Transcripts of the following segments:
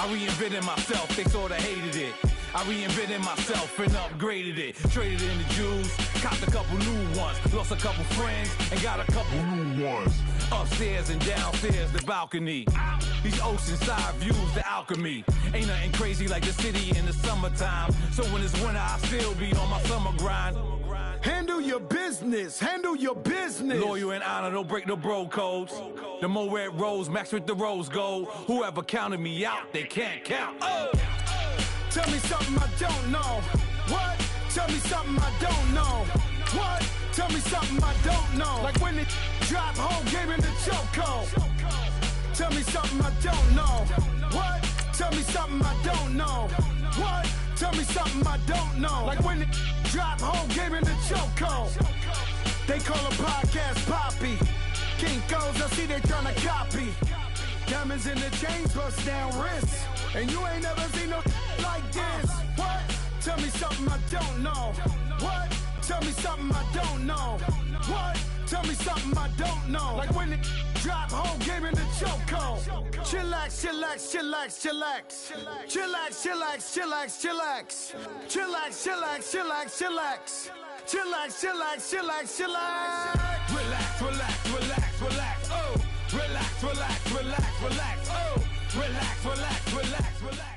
I reinvented myself, they sorta hated it. I reinvented myself and upgraded it. Traded in the Jews, copped a couple new ones. Lost a couple friends and got a couple new ones. Upstairs and downstairs, the balcony. These oceanside views, the alchemy. Ain't nothing crazy like the city in the summertime. So when it's winter, I still be on my summer grind. Handle your business, handle your business. Loyal and honor, don't break no bro codes. The more red rose, max with the rose gold. Whoever counted me out, they can't count. Oh! Tell me something I don't know. What? Tell me something I don't know. What? Tell me something I don't know. Like when it drop home, game in the chokehold. Tell me something I don't know. What? Tell me something I don't know. What? Tell me something I don't know. Like when it drop home, game in the chokehold. They call a podcast Poppy. Kinkos, I see they tryna copy. Diamonds in the chains, bust down wrists. And you ain't never seen no like this. What? Tell me something I don't know. What? Tell me something I don't know. What? Tell me something I don't know. Like when it drop home, game in the chokehold. Chillax, chillax, chillax, chillax. Chillax, chillax, chillax, chillax. Chillax, chillax, chillax, chillax. Chillax, chillax, chillax, chillax. Relax, relax, relax, relax. Oh! Relax, relax, relax, relax. Oh! Relax, relax, relax, relax.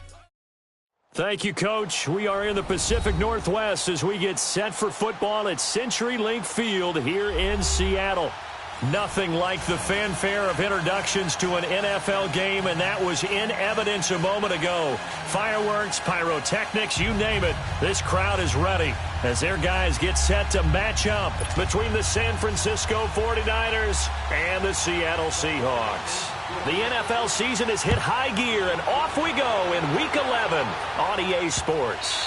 Thank you, Coach. We are in the Pacific Northwest as we get set for football at CenturyLink Field here in Seattle. Nothing like the fanfare of introductions to an NFL game, and that was in evidence a moment ago. Fireworks, pyrotechnics, you name it. This crowd is ready as their guys get set to match up between the San Francisco 49ers and the Seattle Seahawks. The NFL season has hit high gear, and off we go in Week 11 on EA Sports.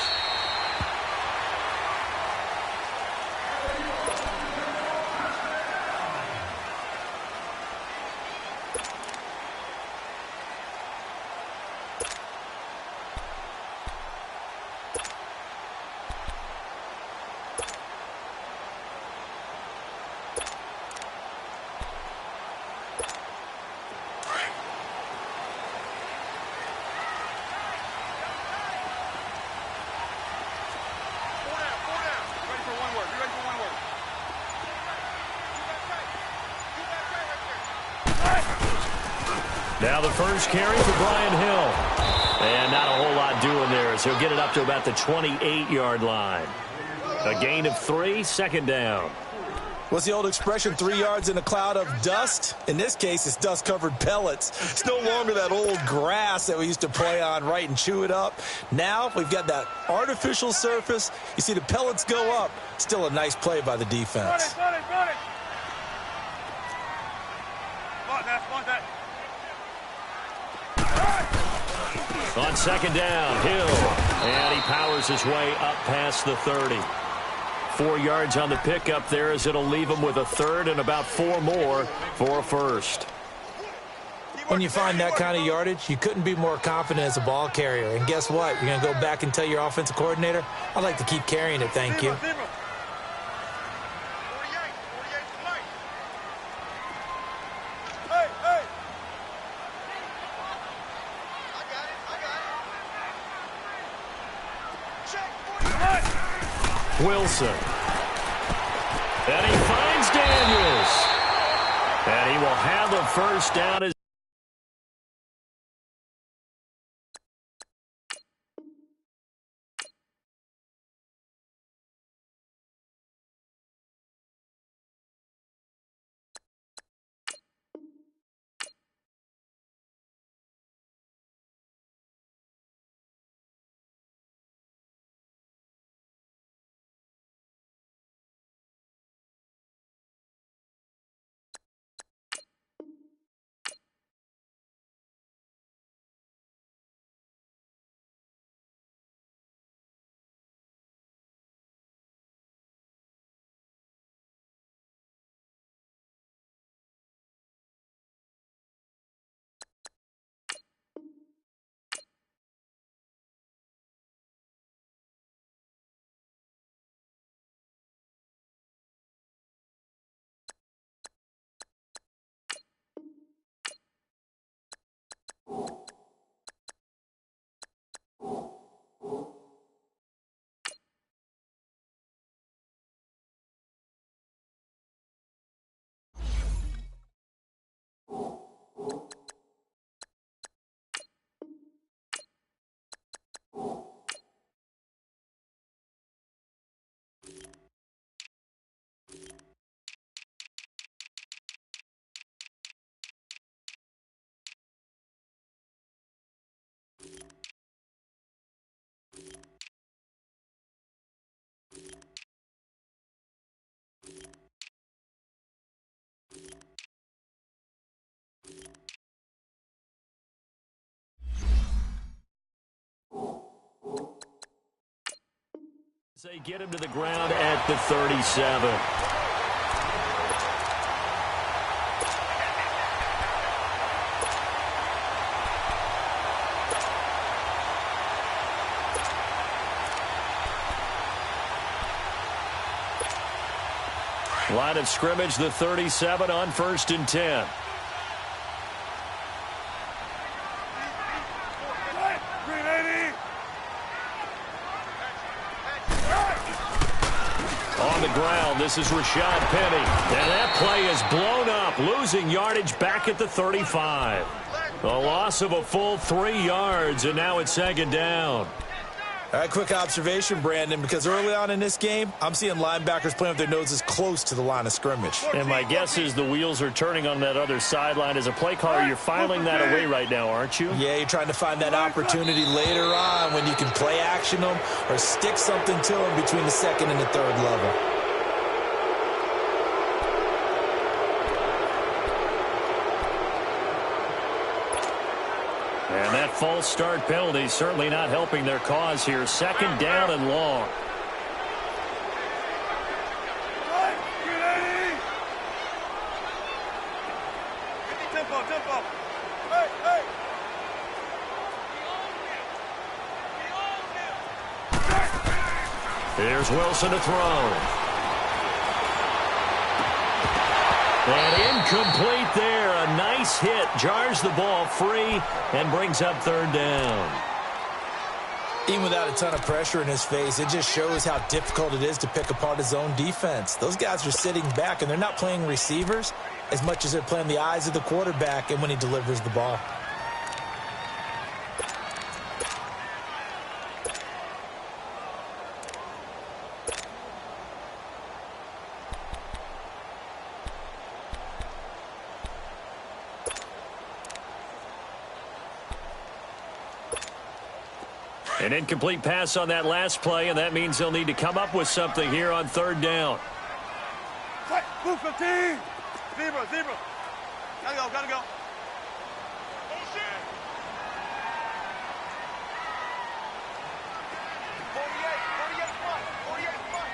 Now the first carry for Brian Hill. And not a whole lot doing there as he'll get it up to about the 28-yard line. A gain of 3, second down. What's the old expression, 3 yards in a cloud of dust? In this case, it's dust-covered pellets. It's no longer that old grass that we used to play on, right, and chew it up. Now we've got that artificial surface. You see the pellets go up. Still a nice play by the defense. Run it. On second down, Hill. And he powers his way up past the 30. 4 yards on the pickup there as it'll leave him with a third and about 4 more for a first. When you find that kind of yardage, you couldn't be more confident as a ball carrier. And guess what? You're going to go back and tell your offensive coordinator, I'd like to keep carrying it, thank you. Wilson. And he finds Daniels. And he will have the first down as They get him to the ground at the 37. Line of scrimmage, the 37 on 1st and 10. On the ground, this is Rashad Penny. And that play is blown up, losing yardage back at the 35. A loss of a full 3 yards, and now it's 2nd down. All right, quick observation, Brandon, because early on in this game, I'm seeing linebackers playing with their noses close to the line of scrimmage. And my guess is the wheels are turning on that other sideline. As a play caller, you're filing that away right now, aren't you? Yeah, you're trying to find that opportunity later on when you can play action them or stick something to them between the 2nd and the 3rd level. And that false start penalty certainly not helping their cause here. 2nd down and long. Here's Wilson to throw. And incomplete there. A nice hit. Jars the ball free and brings up 3rd down. Even without a ton of pressure in his face, it just shows how difficult it is to pick apart his own defense. Those guys are sitting back, and they're not playing receivers as much as they're playing the eyes of the quarterback and when he delivers the ball. An incomplete pass on that last play, and that means they'll need to come up with something here on 3rd down. Move 15. Zebra. Gotta go. Oh, shit. 48 front.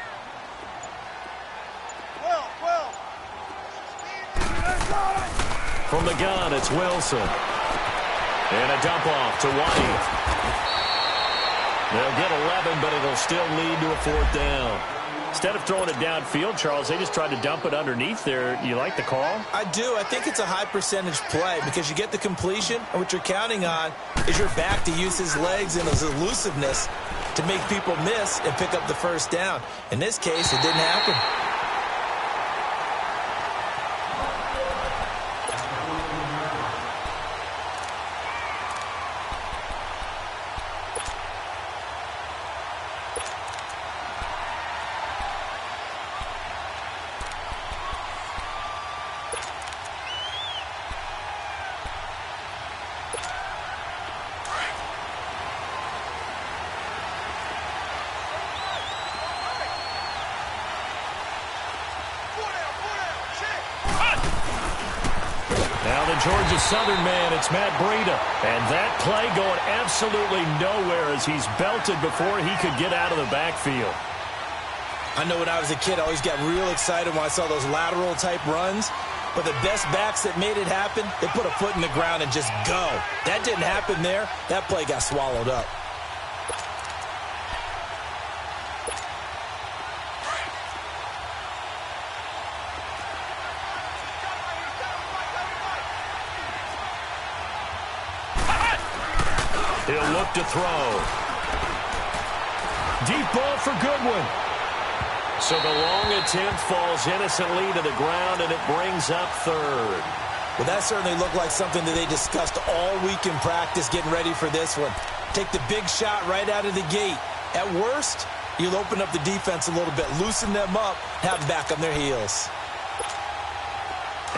12. From the gun, it's Wilson. And a dump off to White. They'll get 11, but it'll still lead to a 4th down. Instead of throwing it downfield, Charles, they just tried to dump it underneath there. You like the call? I do. I think it's a high percentage play because you get the completion, and what you're counting on is your back to use his legs and his elusiveness to make people miss and pick up the 1st down. In this case, it didn't happen. Georgia Southern man, it's Matt Breida. And that play going absolutely nowhere as he's belted before he could get out of the backfield. I know when I was a kid, I always got real excited when I saw those lateral type runs. But the best backs that made it happen, they put a foot in the ground and just go. That didn't happen there. That play got swallowed up. He'll look to throw. Deep ball for Goodwin. So the long attempt falls innocently to the ground, and it brings up 3rd. Well, that certainly looked like something that they discussed all week in practice getting ready for this one. Take the big shot right out of the gate. At worst, you'll open up the defense a little bit, loosen them up, have them back on their heels.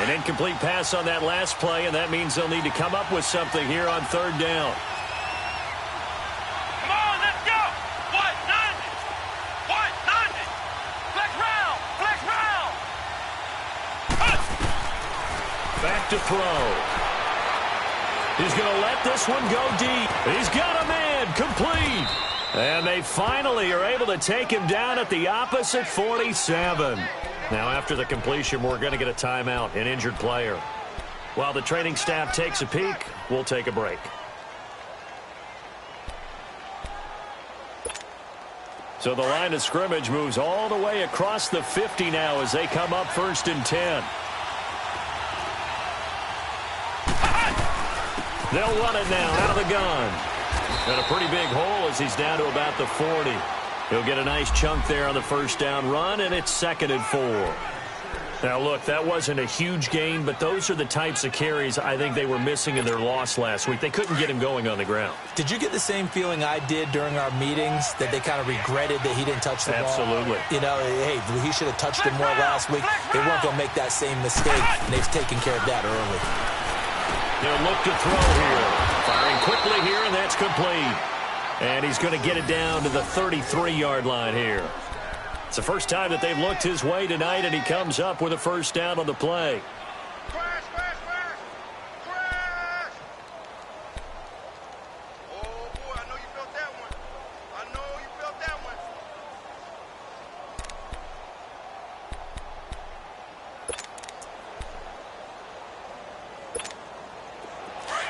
An incomplete pass on that last play, and that means they'll need to come up with something here on 3rd down. Back to throw. He's going to let this one go deep. He's got a man complete. And they finally are able to take him down at the opposite 47. Now, after the completion, we're going to get a timeout, an injured player. While the training staff takes a peek, we'll take a break. So the line of scrimmage moves all the way across the 50 now as they come up 1st and 10. They'll run it now out of the gun. And a pretty big hole as he's down to about the 40. He'll get a nice chunk there on the first down run, and it's 2nd and 4. Now, look, that wasn't a huge gain, but those are the types of carries I think they were missing in their loss last week. They couldn't get him going on the ground. Did you get the same feeling I did during our meetings, that they kind of regretted that he didn't touch the ball? Absolutely. You know, hey, he should have touched it more last week. They weren't going to make that same mistake, and they've taken care of that early. They'll look to throw here. Firing quickly here, and that's complete. And he's going to get it down to the 33-yard line here. It's the first time that they've looked his way tonight, and he comes up with a first down on the play. Crash! Oh, boy, I know you felt that one.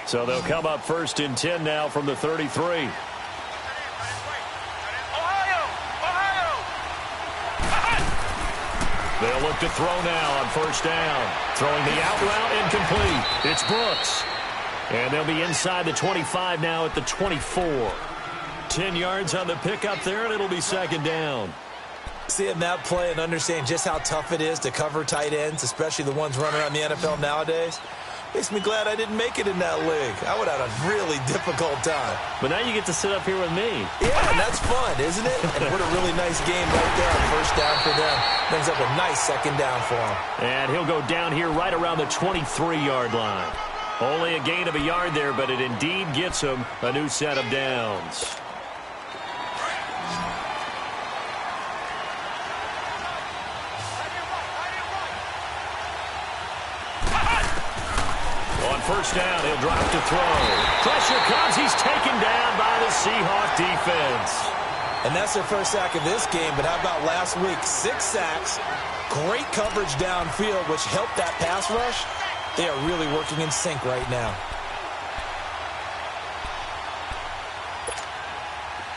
So they'll come up 1st and 10 now from the 33. They'll look to throw now on first down. Throwing the out route incomplete. It's Brooks. And they'll be inside the 25 now at the 24. 10 yards on the pickup there, and it'll be 2nd down. Seeing that play and understanding just how tough it is to cover tight ends, especially the ones running around the NFL nowadays, makes me glad I didn't make it in that league. I would have had a really difficult time. But now you get to sit up here with me. Yeah, and that's fun, isn't it? And what a really nice game right there on first down for them. Brings up a nice 2nd down for him. And he'll go down here right around the 23-yard line. Only a gain of a yard there, but it indeed gets him a new set of downs. First down, he'll drop to throw. Pressure comes. He's taken down by the Seahawk defense. And that's their first sack of this game, but how about last week? 6 sacks, great coverage downfield, which helped that pass rush. They are really working in sync right now.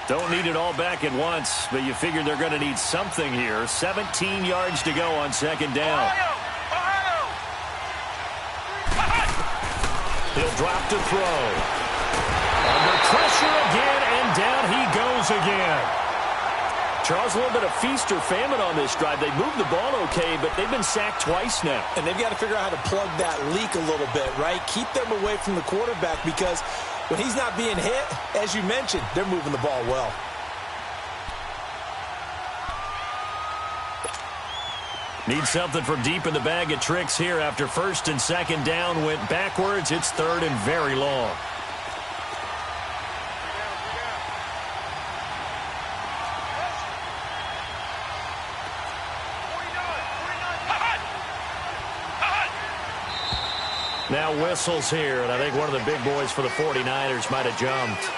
Don't need it all back at once, but you figure they're going to need something here. 17 yards to go on 2nd down. He'll drop to throw. Under pressure again, and down he goes again. Charles, a little bit of feast or famine on this drive. They moved the ball okay, but they've been sacked twice now. And they've got to figure out how to plug that leak a little bit, right? Keep them away from the quarterback, because when he's not being hit, as you mentioned, they're moving the ball well. Need something from deep in the bag of tricks here after 1st and 2nd down went backwards. It's 3rd and very long. Now whistles here, and I think one of the big boys for the 49ers might have jumped.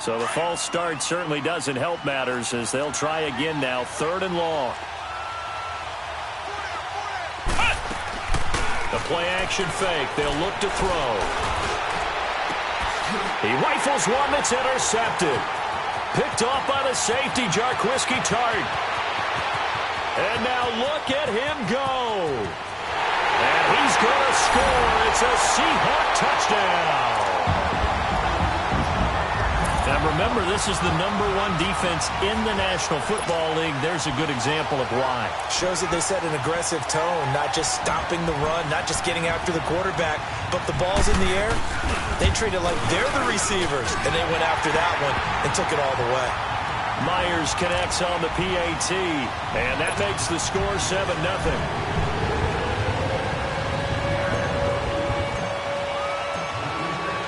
So the false start certainly doesn't help matters as they'll try again now. 3rd and long. The play-action fake. They'll look to throw. He rifles one that's intercepted. Picked off by the safety, Jarquiski Tart. And now look at him go. And he's going to score. It's a Seahawk touchdown. Now remember, this is the #1 defense in the National Football League. There's a good example of why. Shows that they set an aggressive tone, not just stopping the run, not just getting after the quarterback, but the ball's in the air. They treat it like they're the receivers, and they went after that one and took it all the way. Myers connects on the PAT, and that makes the score 7-0.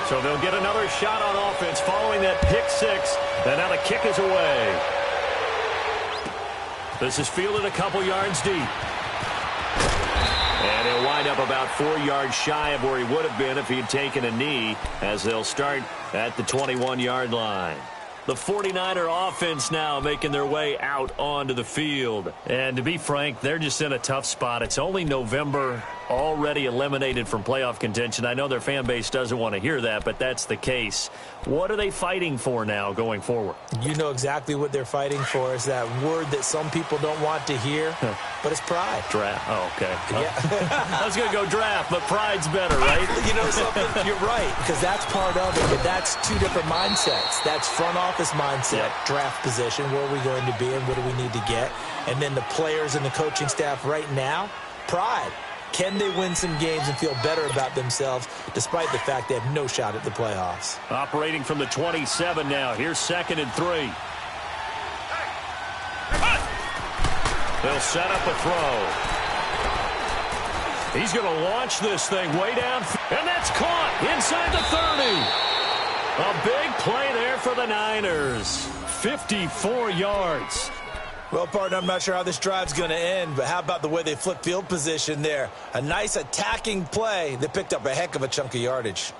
So they'll get another shot on offense following that pick six. And now the kick is away. This is fielded a couple yards deep. And he'll wind up about 4 yards shy of where he would have been if he had taken a knee, as they'll start at the 21-yard line. The 49er offense now making their way out onto the field. And to be frank, they're just in a tough spot. It's only November, already eliminated from playoff contention. I know their fan base doesn't want to hear that, but that's the case. What are they fighting for now going forward? You know exactly what they're fighting for. Is that word that some people don't want to hear, but it's pride. Draft. Oh, okay. Yeah. I was going to go draft, but pride's better, right? You know something? You're right, because that's part of it, but that's two different mindsets. That's front office mindset, draft position, where are we going to be and what do we need to get? And then the players and the coaching staff right now, pride. Can they win some games and feel better about themselves despite the fact they have no shot at the playoffs? Operating from the 27 now. Here's 2nd and 3. They'll set up a throw. He's going to launch this thing way down. And that's caught inside the 30. A big play there for the Niners. 54 yards. Well, partner, I'm not sure how this drive's going to end, but how about the way they flip field position there? A nice attacking play. They picked up a heck of a chunk of yardage.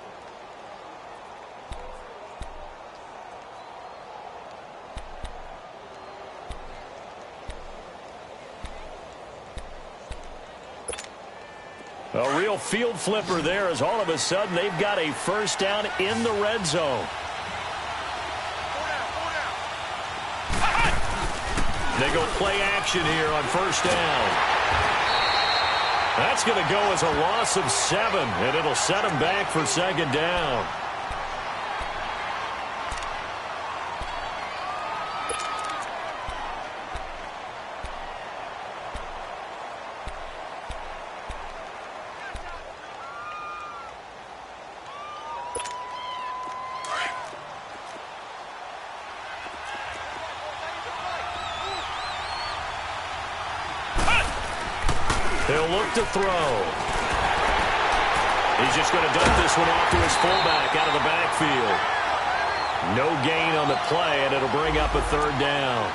A real field flipper there, as all of a sudden they've got a first down in the red zone. They go play action here on first down. That's going to go as a loss of 7, and it'll set them back for 2nd down. He'll look to throw. He's just going to dump this one off to his fullback out of the backfield. No gain on the play, and it'll bring up a 3rd down.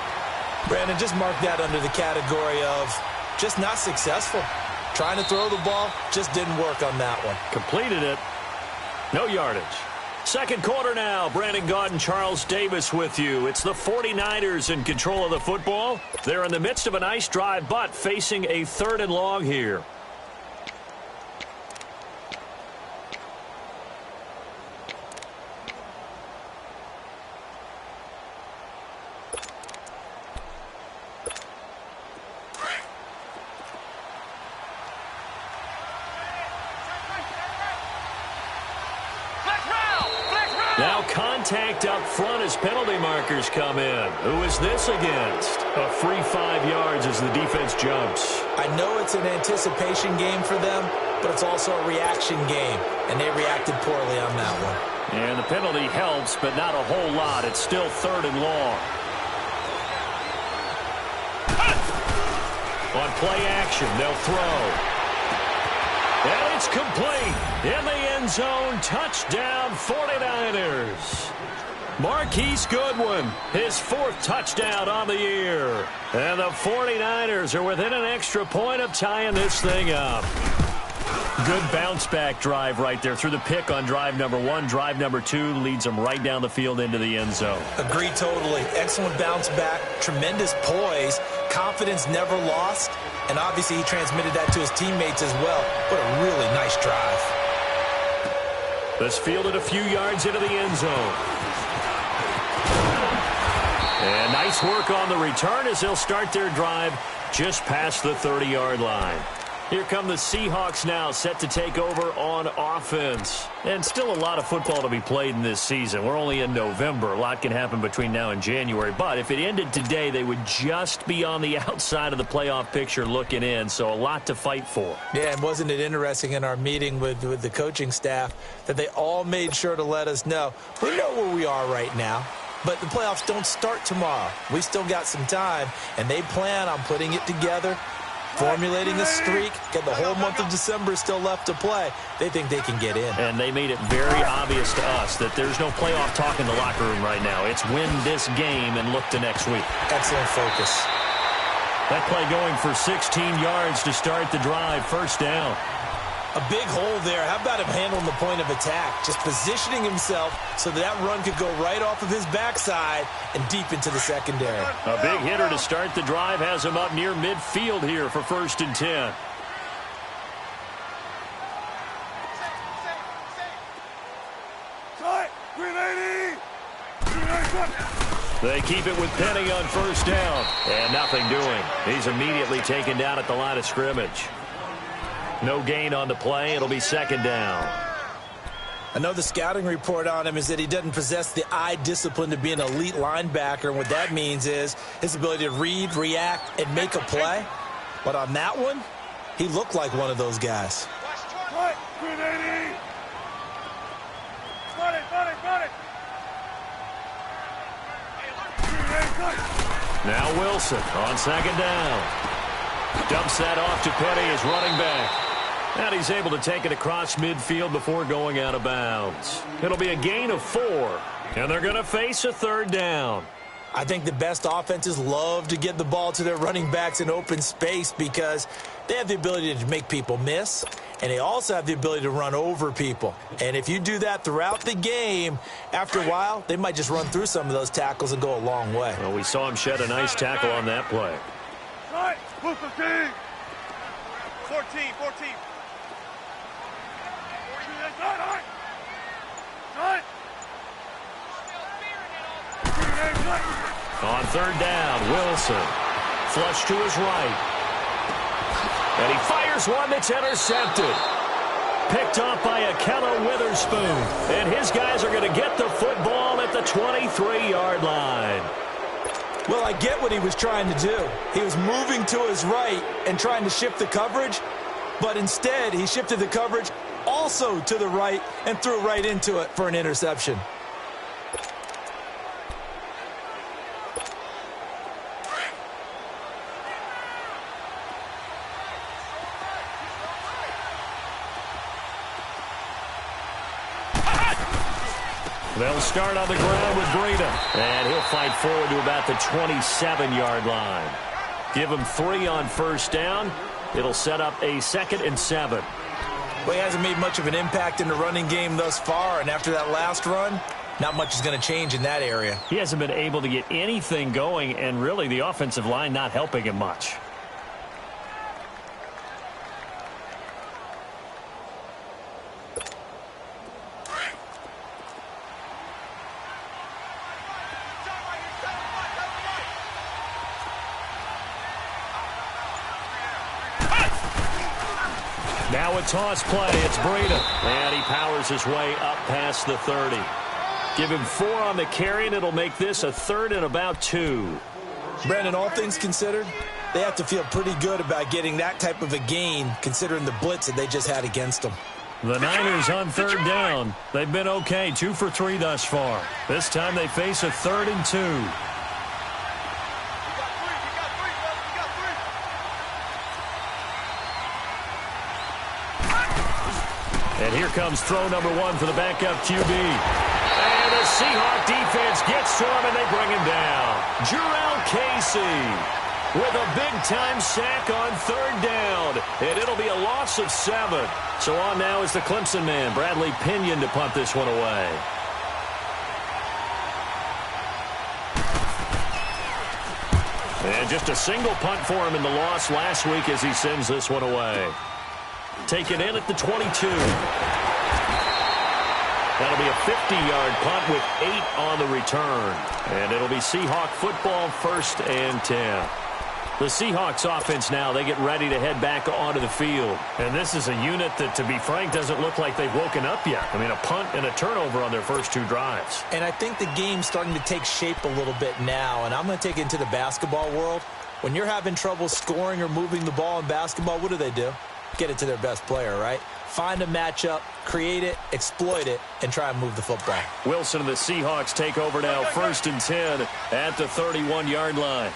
Brandon, just mark that under the category of just not successful. Trying to throw the ball, just didn't work on that one. Completed it. No yardage. 2nd quarter now. Brandon Gaudin, Charles Davis with you. It's the 49ers in control of the football. They're in the midst of a nice drive, but facing a 3rd and long here. Now contact up front as penalty markers come in. Who is this against? A free 5 yards as the defense jumps. I know it's an anticipation game for them, but it's also a reaction game, and they reacted poorly on that one. And the penalty helps, but not a whole lot. It's still 3rd and long. On play action, they'll throw. And it's complete. In the end zone, touchdown 49ers. Marquise Goodwin, his 4th touchdown on the year. And the 49ers are within an extra point of tying this thing up. Good bounce-back drive right there through the pick on drive number 1. Drive number 2 leads them right down the field into the end zone. Agree totally. Excellent bounce-back, tremendous poise, confidence never lost, and obviously he transmitted that to his teammates as well. What a really nice drive. This fielded a few yards into the end zone. And nice work on the return as they'll start their drive just past the 30-yard line. Here come the Seahawks now, set to take over on offense. And still a lot of football to be played in this season. We're only in November. A lot can happen between now and January. But if it ended today, they would just be on the outside of the playoff picture looking in. So a lot to fight for. Yeah, and wasn't it interesting in our meeting with the coaching staff that they all made sure to let us know, we know where we are right now. But the playoffs don't start tomorrow. We still got some time, and they plan on putting it together formulating a streak, get the whole month of December still left to play. They think they can get in. And they made it very obvious to us that there's no playoff talk in the locker room right now. It's win this game and look to next week. Excellent focus. That play going for 16 yards to start the drive. First down. A big hole there. How about him handling the point of attack? Just positioning himself so that run could go right off of his backside and deep into the secondary. A big hitter to start the drive has him up near midfield here for 1st and 10. They keep it with Penny on 1st down. And nothing doing. He's immediately taken down at the line of scrimmage. No gain on the play. It'll be 2nd down. I know the scouting report on him is that he doesn't possess the eye discipline to be an elite linebacker. And what that means is his ability to read, react, and make a play. But on that one, he looked like one of those guys. Now Wilson on 2nd down. Dumps that off to Penny as running back. And he's able to take it across midfield before going out of bounds. It'll be a gain of 4. And they're going to face a 3rd down. I think the best offenses love to get the ball to their running backs in open space because they have the ability to make people miss, and they also have the ability to run over people. And if you do that throughout the game, after a while, they might just run through some of those tackles and go a long way. Well, we saw him shed a nice tackle on that play. 14. On 3rd down, Wilson. Flush to his right. And he fires one that's intercepted. Picked off by Akello Witherspoon. And his guys are going to get the football at the 23-yard line. Well, I get what he was trying to do. He was moving to his right and trying to shift the coverage, but instead he shifted the coverage also to the right and threw right into it for an interception. They'll start on the ground with Breida. And he'll fight forward to about the 27-yard line. Give him 3 on 1st down. It'll set up a 2nd and 7. Well, he hasn't made much of an impact in the running game thus far, and after that last run, not much is going to change in that area. He hasn't been able to get anything going, and really the offensive line not helping him much. Now a toss play. It's Breida. And he powers his way up past the 30. Give him 4 on the carry, and it'll make this a 3rd and about 2. Brandon, all things considered, they have to feel pretty good about getting that type of a gain, considering the blitz that they just had against them. The Niners on 3rd down. They've been okay, 2 for 3 thus far. This time they face a 3rd and 2. And here comes throw number 1 for the backup QB. And the Seahawk defense gets to him, and they bring him down. Jurrell Casey with a big-time sack on 3rd down. And it'll be a loss of 7. So on now is the Clemson man, Bradley Pinion, to punt this one away. And just a single punt for him in the loss last week as he sends this one away. Taken in at the 22. That'll be a 50-yard punt with 8 on the return. And it'll be Seahawk football, 1st and 10. The Seahawks offense now, they get ready to head back onto the field. And this is a unit that, to be frank, doesn't look like they've woken up yet. I mean, a punt and a turnover on their first 2 drives. And I think the game's starting to take shape a little bit now. And I'm going to take it into the basketball world. When you're having trouble scoring or moving the ball in basketball, what do? Get it to their best player, right? Find a matchup, create it, exploit it, and try and move the football. Wilson and the Seahawks take over now, 1st and 10 at the 31-yard line.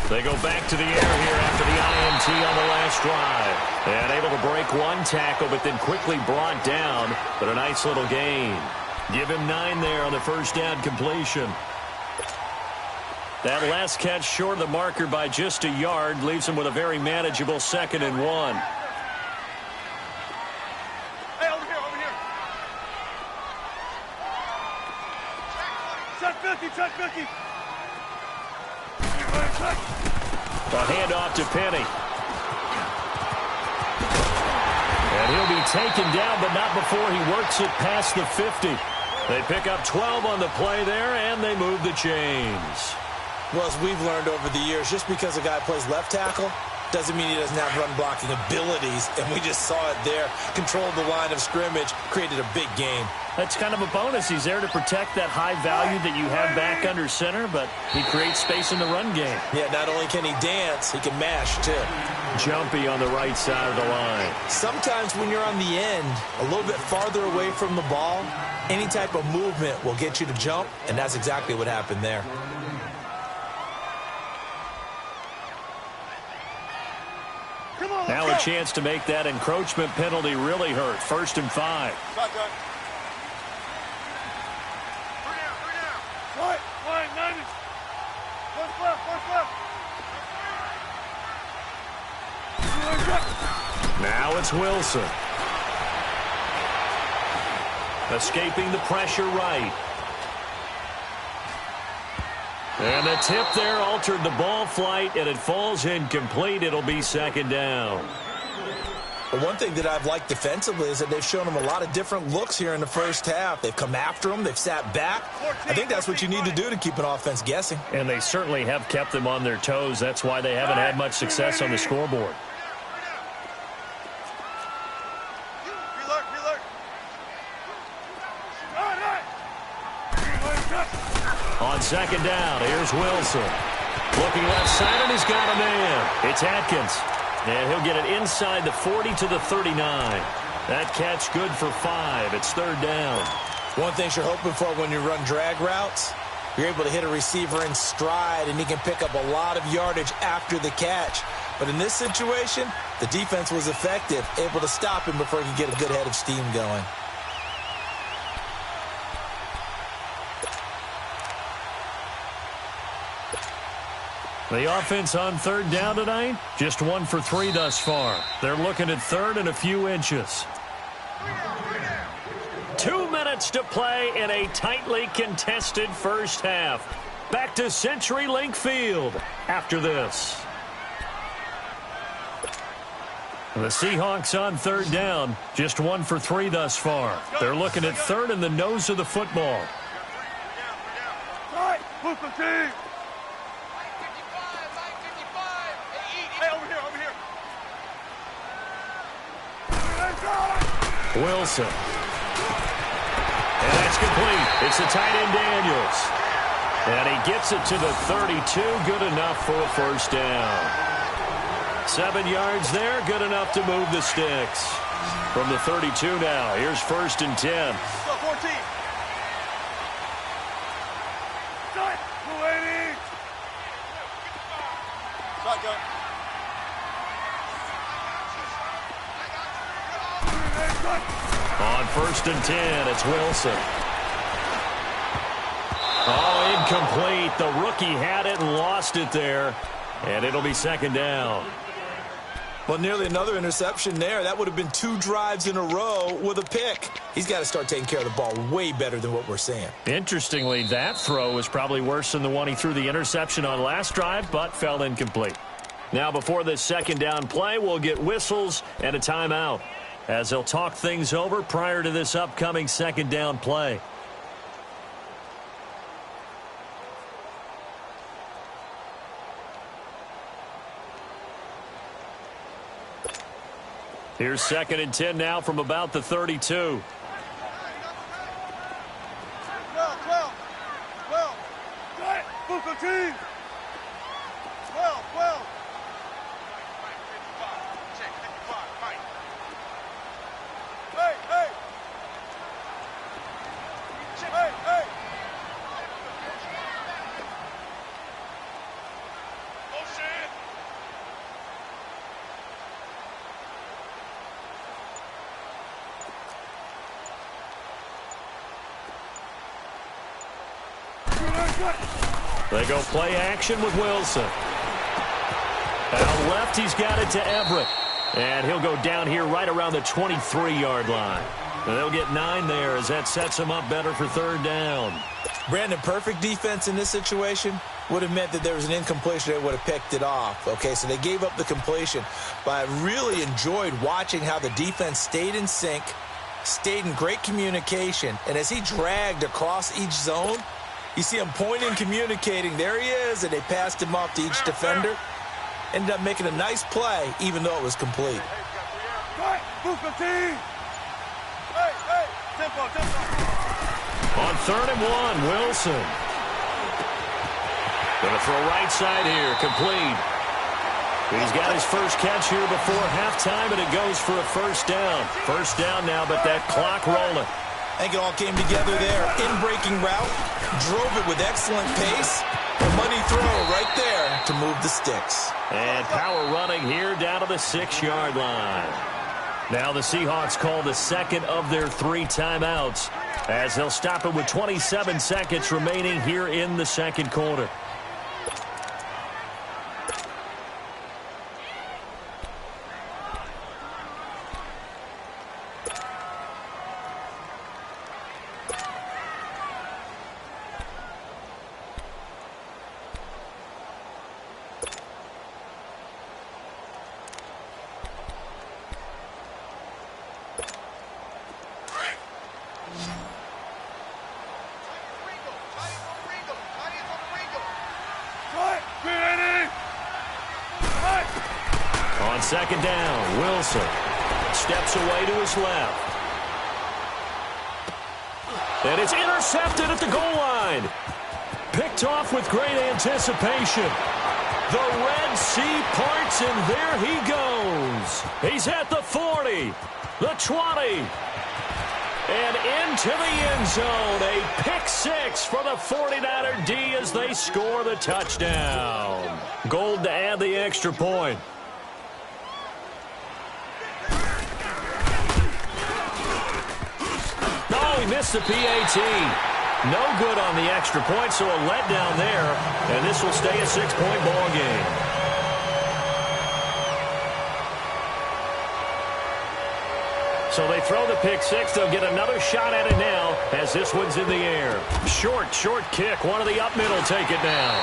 They go back to the air here after the INT on the last drive. And able to break one tackle, but then quickly brought down. But a nice little gain. Give him 9 there on the first down completion. That last catch short of the marker by just a yard leaves him with a very manageable 2nd and 1. Hey, over here. Check 50, check 50. A handoff to Penny. And he'll be taken down, but not before he works it past the 50. They pick up 12 on the play there, and they move the chains. Well, as we've learned over the years, just because a guy plays left tackle doesn't mean he doesn't have run-blocking abilities, and we just saw it there. Controlled the line of scrimmage, created a big game. That's kind of a bonus. He's there to protect that high value that you have back under center, but he creates space in the run game. Yeah, not only can he dance, he can mash, too. Jumpy on the right side of the line. Sometimes when you're on the end, a little bit farther away from the ball, any type of movement will get you to jump, and that's exactly what happened there. Now a chance to make that encroachment penalty really hurt. 1st and 5. Right, 90s. What's left? Now it's Wilson. Escaping the pressure right. And the tip there altered the ball flight, and it falls incomplete. It'll be 2nd down. But one thing that I've liked defensively is that they've shown him a lot of different looks here in the first half. They've come after him. They've sat back. I think that's what you need to do to keep an offense guessing. And they certainly have kept them on their toes. That's why they haven't had much success on the scoreboard. On 2nd down, here's Wilson. Looking left side, and he's got a man. It's Atkins. And he'll get it inside the 40 to the 39. That catch good for 5. It's 3rd down. One thing you're hoping for when you run drag routes, you're able to hit a receiver in stride, and he can pick up a lot of yardage after the catch. But in this situation, the defense was effective, able to stop him before he could get a good head of steam going. The offense on 3rd down tonight, just 1 for 3 thus far. They're looking at 3rd and a few inches. 2 minutes to play in a tightly contested first half. Back to CenturyLink Field after this. The Seahawks on 3rd down, just 1 for 3 thus far. They're looking at 3rd and the nose of the football. Wilson. And that's complete. It's the tight end Daniels. And he gets it to the 32. Good enough for a 1st down. 7 yards there. Good enough to move the sticks. From the 32 now. Here's 1st and 10. 14. Shotgun. On 1st and 10, it's Wilson. Oh, incomplete. The rookie had it and lost it there. And it'll be 2nd down. Well, nearly another interception there. That would have been 2 drives in a row with a pick. He's got to start taking care of the ball way better than what we're seeing. Interestingly, that throw was probably worse than the one he threw the interception on last drive, but fell incomplete. Now, before this 2nd down play, we'll get whistles and a timeout, as they'll talk things over prior to this upcoming 2nd down play. Here's 2nd and 10 now from about the 32. 12. 12. 12. Motion. They go play action with Wilson. Out left, he's got it to Everett. And he'll go down here right around the 23-yard line. And they'll get 9 there as that sets them up better for third down. Brandon, perfect defense in this situation would have meant that there was an incompletion. They would have picked it off. Okay, so they gave up the completion. But I really enjoyed watching how the defense stayed in sync, stayed in great communication. And as he dragged across each zone, you see him pointing, communicating. There he is, and they passed him off to each defender. Ended up making a nice play, even though it was complete. On 3rd and 1, Wilson. Going to throw right side here, complete. He's got his first catch here before halftime, and it goes for a first down. First down now, but that clock rolling. I think it all came together there. In-breaking route, drove it with excellent pace. A money throw right there to move the sticks. And power running here down to the 6-yard line. Now the Seahawks call the second of their 3 timeouts as they'll stop it with 27 seconds remaining here in the second quarter. On second down, Wilson steps away to his left. And it's intercepted at the goal line. Picked off with great anticipation. The Red Sea parts, and there he goes. He's at the 40, the 20, and into the end zone. A pick 6 for the 49er D as they score the touchdown. Gold to add the extra point. No, he missed the PAT. No good on the extra point, so a letdown there, and this will stay a 6-point ball game. So they throw the pick 6. They'll get another shot at it now as this one's in the air. Short kick. One of the up middle take it down.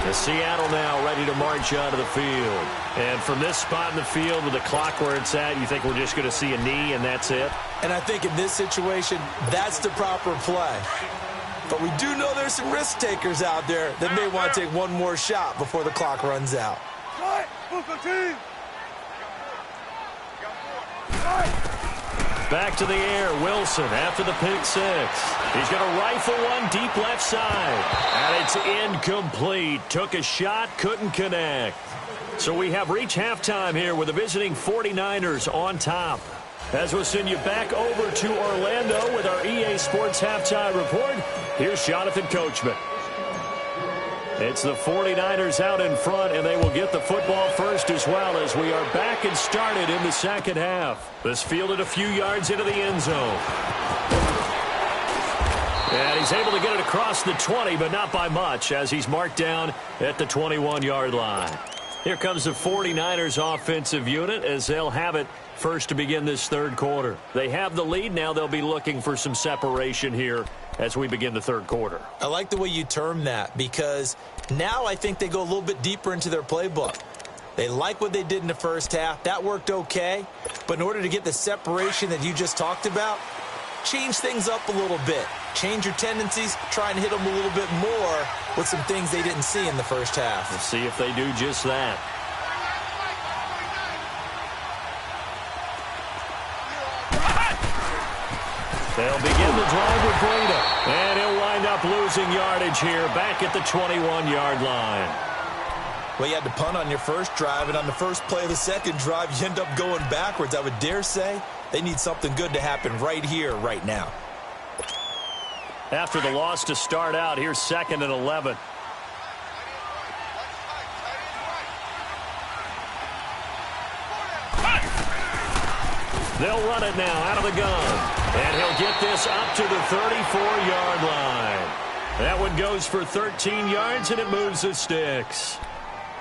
The Seattle now ready to march onto the field. And from this spot in the field with the clock where it's at, you think we're just going to see a knee and that's it? And I think in this situation, that's the proper play. But we do know there's some risk takers out there that may want to take one more shot before the clock runs out. Back to the air, Wilson after the pick 6. He's going to rifle one deep left side. And it's incomplete. Took a shot, couldn't connect. So we have reached halftime here with the visiting 49ers on top. As we'll send you back over to Orlando with our EA Sports Halftime Report, here's Jonathan Coachman. It's the 49ers out in front, and they will get the football first as well as we are back and started in the second half. This fielded a few yards into the end zone. And he's able to get it across the 20, but not by much, as he's marked down at the 21-yard line. Here comes the 49ers offensive unit as they'll have it first to begin this third quarter. They have the lead. Now they'll be looking for some separation here as we begin the third quarter. I like the way you term that because now I think they go a little bit deeper into their playbook. They like what they did in the first half. That worked okay. But in order to get the separation that you just talked about, change things up a little bit. Change your tendencies. Try and hit them a little bit more with some things they didn't see in the first half. Let's see if they do just that. They'll begin the drive with Breda. And he'll wind up losing yardage here back at the 21-yard line. Well, you had to punt on your first drive, and on the first play of the second drive, you end up going backwards. I would dare say they need something good to happen right here, right now. After the loss to start out, here's 2nd and 11. They'll run it now out of the gun. And he'll get this up to the 34-yard line. That one goes for 13 yards, and it moves the sticks.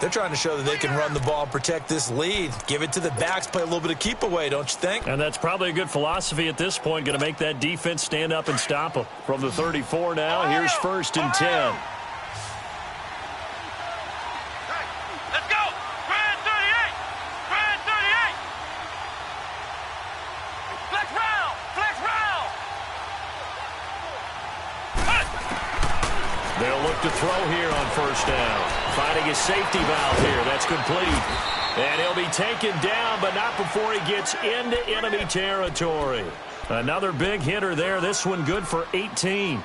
They're trying to show that they can run the ball and protect this lead. Give it to the backs, play a little bit of keep away, don't you think? And that's probably a good philosophy at this point, going to make that defense stand up and stop them. From the 34 now, here's 1st and 10. Let's go! Grand 38! Grand 38! Flex round! Flex round! They'll look to throw here on 1st down. Finding a safety valve here. That's complete. And he'll be taken down, but not before he gets into enemy territory. Another big hitter there. This one good for 18.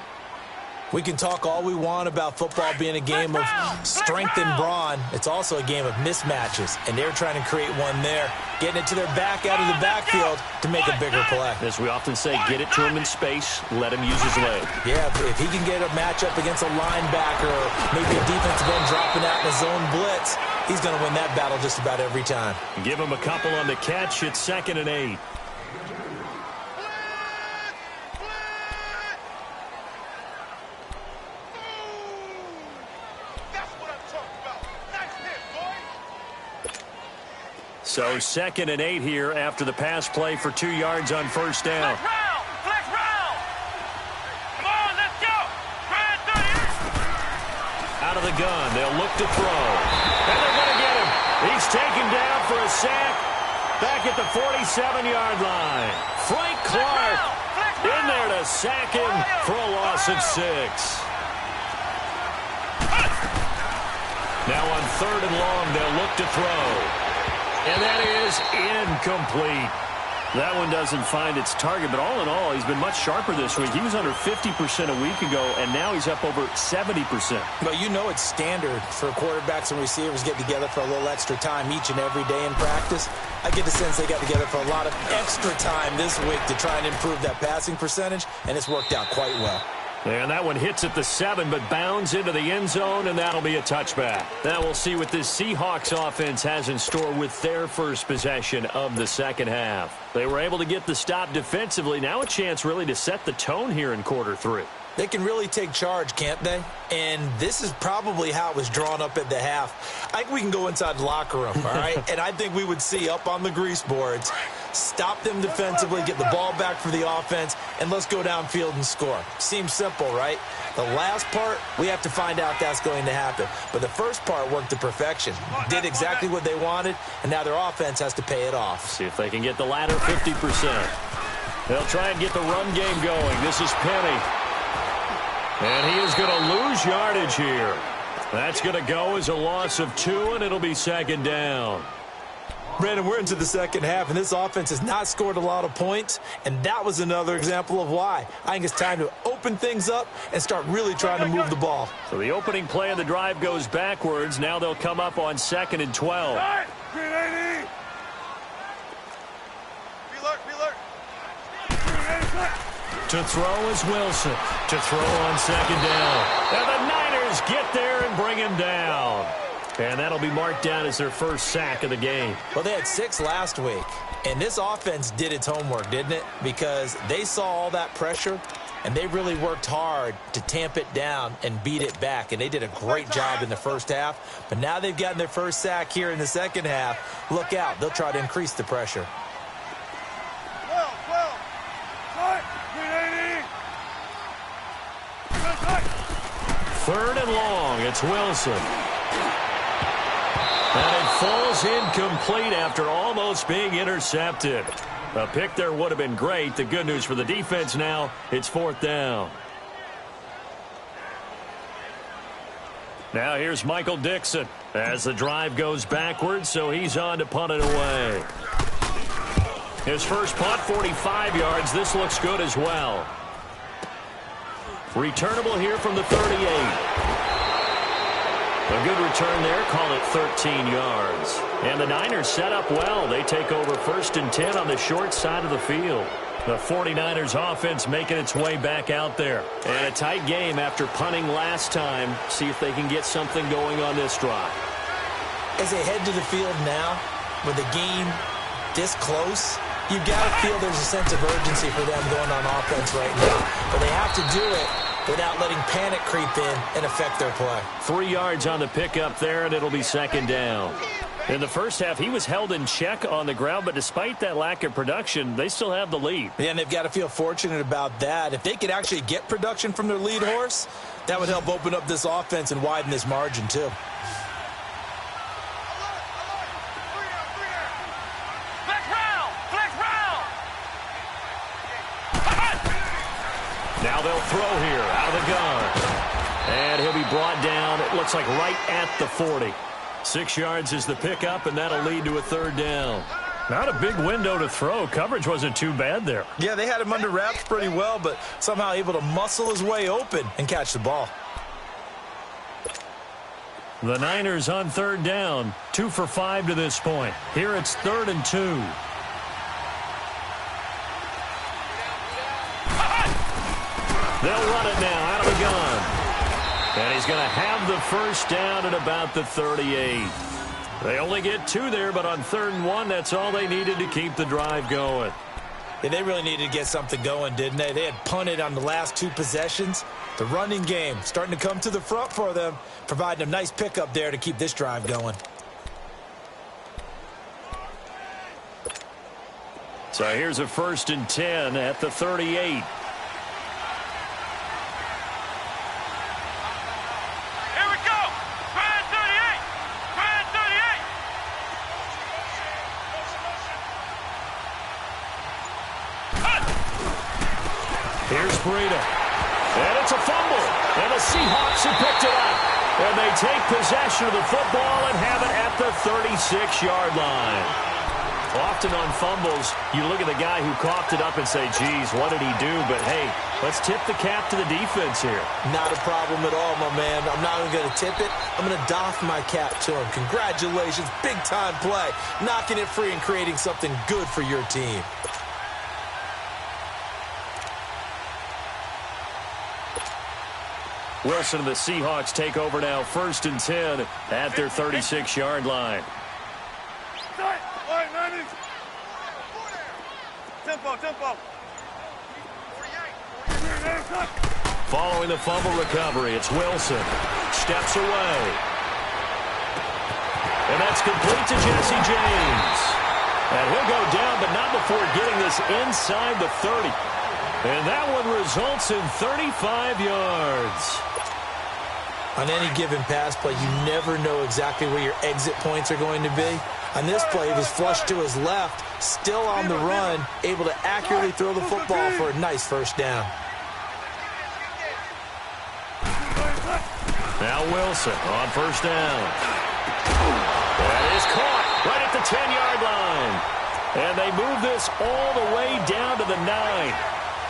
We can talk all we want about football being a game of strength and brawn. It's also a game of mismatches, and they're trying to create one there, getting it to their back out of the backfield to make a bigger play. As we often say, get it to him in space, let him use his leg. Yeah, if he can get a matchup against a linebacker or maybe a defensive end dropping out in a zone blitz, he's going to win that battle just about every time. Give him a couple on the catch. It's 2nd and 8. So 2nd and 8 here after the pass play for 2 yards on 1st down. Flex round! Flex round! Come on, let's go! Grand 38! Out of the gun, they'll look to throw. And they're going to get him. He's taken down for a sack back at the 47-yard line. Frank Clark in there to sack him for a loss of 6. Now on 3rd and long, they'll look to throw. And that is incomplete. That one doesn't find its target, but all in all, he's been much sharper this week. He was under 50% a week ago, and now he's up over 70%. But you know it's standard for quarterbacks and receivers get together for a little extra time each and every day in practice. I get the sense they got together for a lot of extra time this week to try and improve that passing percentage, and it's worked out quite well. And that one hits at the 7, but bounds into the end zone, and that'll be a touchback. Now we'll see what this Seahawks offense has in store with their first possession of the 2nd half. They were able to get the stop defensively. Now a chance really to set the tone here in quarter 3. They can really take charge, can't they? And this is probably how it was drawn up at the half. I think we can go inside the locker room, all right? And I think we would see up on the grease boards, stop them defensively, get the ball back for the offense, and let's go downfield and score. Seems simple, right? The last part, we have to find out that's going to happen. But the first part worked to perfection. Did exactly what they wanted, and now their offense has to pay it off. See if they can get the latter 50%. They'll try and get the run game going. This is Penny. And he is going to lose yardage here. That's going to go as a loss of 2, and it'll be 2nd down. Brandon, we're into the 2nd half, and this offense has not scored a lot of points, and that was another example of why. I think it's time to open things up and start really trying to move the ball. So the opening play of the drive goes backwards. Now they'll come up on 2nd and 12. To throw is Wilson. To throw on 2nd down. And the Niners get there and bring him down. And that'll be marked down as their first sack of the game. Well, they had 6 last week. And this offense did its homework, didn't it? Because they saw all that pressure, and they really worked hard to tamp it down and beat it back. And they did a great job in the first half. But now they've gotten their first sack here in the 2nd half. Look out. They'll try to increase the pressure. Third and long, it's Wilson. And it falls incomplete after almost being intercepted. A pick there would have been great. The good news for the defense now, it's 4th down. Now here's Michael Dixon as the drive goes backwards, so he's on to punt it away. His first punt, 45 yards. This looks good as well. Returnable here from the 38. A good return there, call it 13 yards. And the Niners set up well. They take over 1st and 10 on the short side of the field. The 49ers offense making its way back out there. And a tight game after punting last time. See if they can get something going on this drive. As they head to the field now, with the game this close, You've got to feel there's a sense of urgency for them going on offense right now. But they have to do it without letting panic creep in and affect their play. 3 yards on the pickup there, and it'll be second down. In the first half, he was held in check on the ground, but despite that lack of production, they still have the lead. Yeah, and they've got to feel fortunate about that. If they could actually get production from their lead horse, that would help open up this offense and widen this margin too. Now they'll throw here out of the gun. And he'll be brought down, it looks like right at the 40. 6 yards is the pickup, and that'll lead to a third down. Not a big window to throw. Coverage wasn't too bad there. Yeah, they had him under wraps pretty well, but somehow able to muscle his way open and catch the ball. The Niners on third down, 2 for 5 to this point. Here it's 3rd and 2. They'll run it now out of the gun. And he's going to have the first down at about the 38. They only get 2 there, but on 3rd and 1, that's all they needed to keep the drive going. Yeah, they really needed to get something going, didn't they? They had punted on the last 2 possessions. The running game starting to come to the front for them, providing a nice pickup there to keep this drive going. So here's a 1st and 10 at the 38. Here's Breida. And it's a fumble. And the Seahawks have picked it up. And they take possession of the football and have it at the 36-yard line. Often on fumbles, you look at the guy who coughed it up and say, geez, what did he do? But, hey, let's tip the cap to the defense here. Not a problem at all, my man. I'm not even going to tip it. I'm going to doff my cap to him. Congratulations. Big-time play. Knocking it free and creating something good for your team. Wilson and the Seahawks take over now, 1st and 10 at their 36-yard line. Tempo. Following the fumble recovery, it's Wilson. Steps away. And that's complete to Jesse James. And he'll go down, but not before getting this inside the 30. And that one results in 35 yards. On any given pass play, you never know exactly where your exit points are going to be. On this play, he was flushed to his left, still on the run, able to accurately throw the football for a nice first down. Now Wilson on 1st down. That is caught right at the 10-yard line. And they move this all the way down to the 9.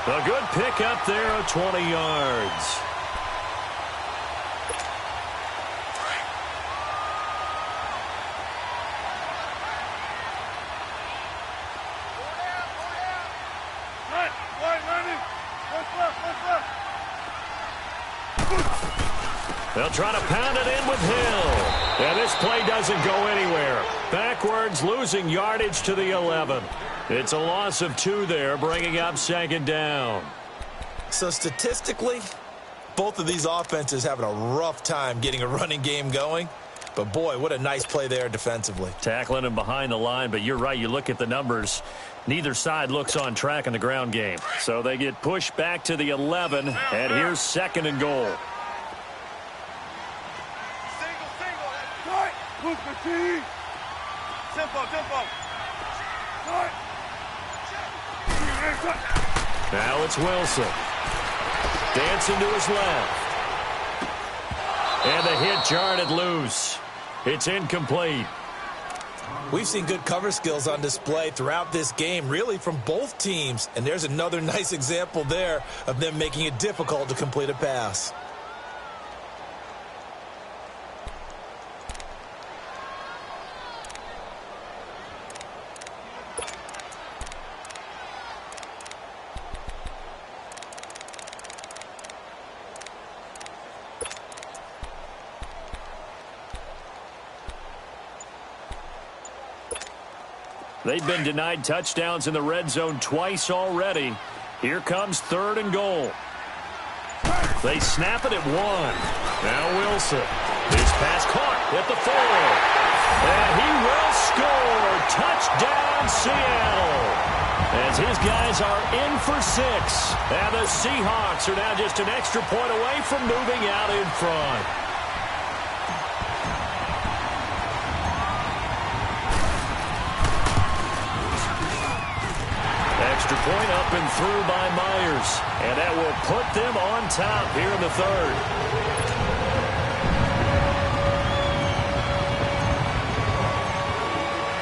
A good pickup there of 20 yards. They'll try to pound it in with Hill. And this play doesn't go anywhere. Backwards, losing yardage to the 11. It's a loss of 2 there, bringing up 2nd down. So statistically, both of these offenses having a rough time getting a running game going. But, boy, what a nice play there defensively. Tackling him behind the line, but you're right. You look at the numbers. Neither side looks on track in the ground game. So they get pushed back to the 11, and here's 2nd and goal. Now it's Wilson. Dancing to his left. And the hit jarred it loose. It's incomplete. We've seen good cover skills on display throughout this game, really from both teams. And there's another nice example there of them making it difficult to complete a pass. They've been denied touchdowns in the red zone twice already. Here comes 3rd and goal. They snap it at 1. Now Wilson. His pass caught at the 4. And he will score. Touchdown, Seattle. As his guys are in for 6. And the Seahawks are now just an extra point away from moving out in front. Extra point up and through by Myers. And that will put them on top here in the 3rd.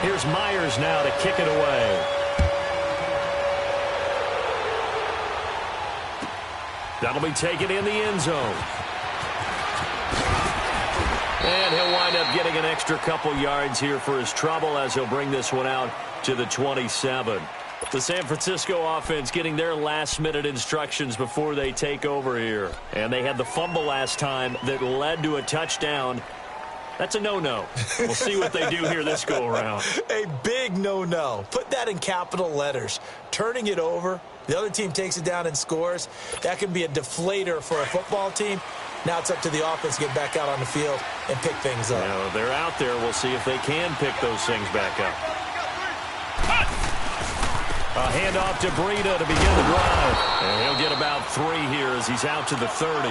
Here's Myers now to kick it away. That'll be taken in the end zone. And he'll wind up getting an extra couple yards here for his trouble as he'll bring this one out to the 27. The San Francisco offense getting their last-minute instructions before they take over here. And they had the fumble last time that led to a touchdown. That's a no-no. We'll see what they do here this go-around. A big no-no. Put that in capital letters. Turning it over, the other team takes it down and scores. That can be a deflator for a football team. Now it's up to the offense to get back out on the field and pick things up. Yeah, they're out there. We'll see if they can pick those things back up. A handoff to Breida to begin the drive. And he'll get about 3 here as he's out to the 30.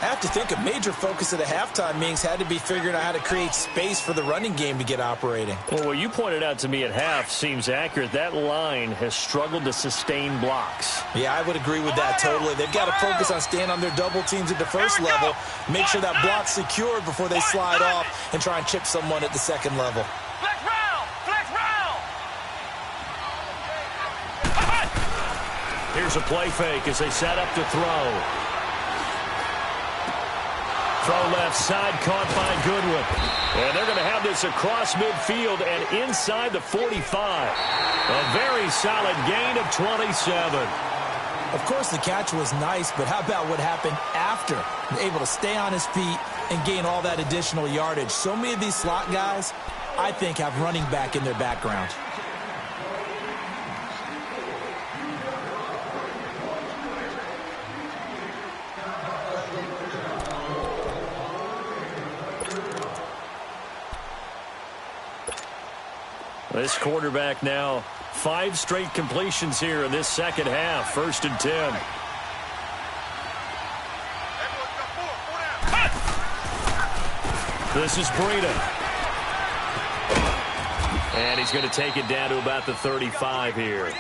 I have to think a major focus of the halftime meetings had to be figuring out how to create space for the running game to get operating. Well, what you pointed out to me at half seems accurate. That line has struggled to sustain blocks. Yeah, I would agree with that totally. They've got to focus on staying on their double teams at the first level, make sure that block's secured before they slide off and try and chip someone at the second level. Flex round! Flex round! Here's a play fake as they set up to throw. Throw left side, caught by Goodwin. And they're going to have this across midfield and inside the 45. A very solid gain of 27. Of course, the catch was nice, but how about what happened after? Able to stay on his feet and gain all that additional yardage. So many of these slot guys, I think, have running back in their background. This quarterback now 5 straight completions here in this second half. 1st and 10. This is Breida. And he's going to take it down to about the 35 here.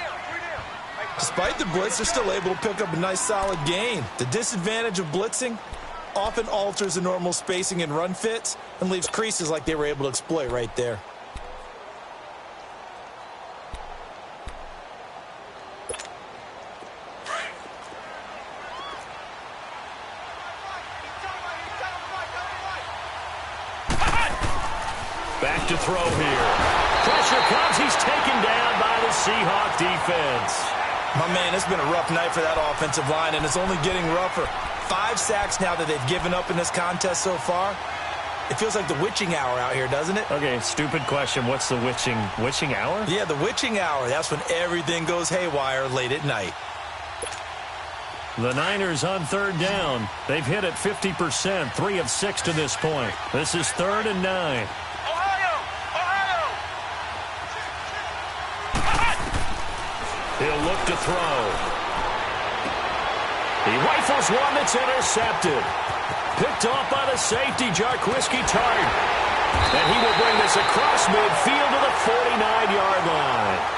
Despite the blitz, they're still able to pick up a nice solid gain. The disadvantage of blitzing often alters the normal spacing and run fits and leaves creases like they were able to exploit right there. Back to throw here. Pressure comes. He's taken down by the Seahawk defense. My man, it's been a rough night for that offensive line, and it's only getting rougher. 5 sacks now that they've given up in this contest so far. It feels like the witching hour out here, doesn't it? Okay, stupid question. What's the witching hour? Yeah, the witching hour. That's when everything goes haywire late at night. The Niners on 3rd down. They've hit it 50%, 3 of 6 to this point. This is 3rd and 9. He'll look to throw. He rifles one that's intercepted. Picked off by the safety, Jarquiski Tart. And he will bring this across midfield to the 49-yard line.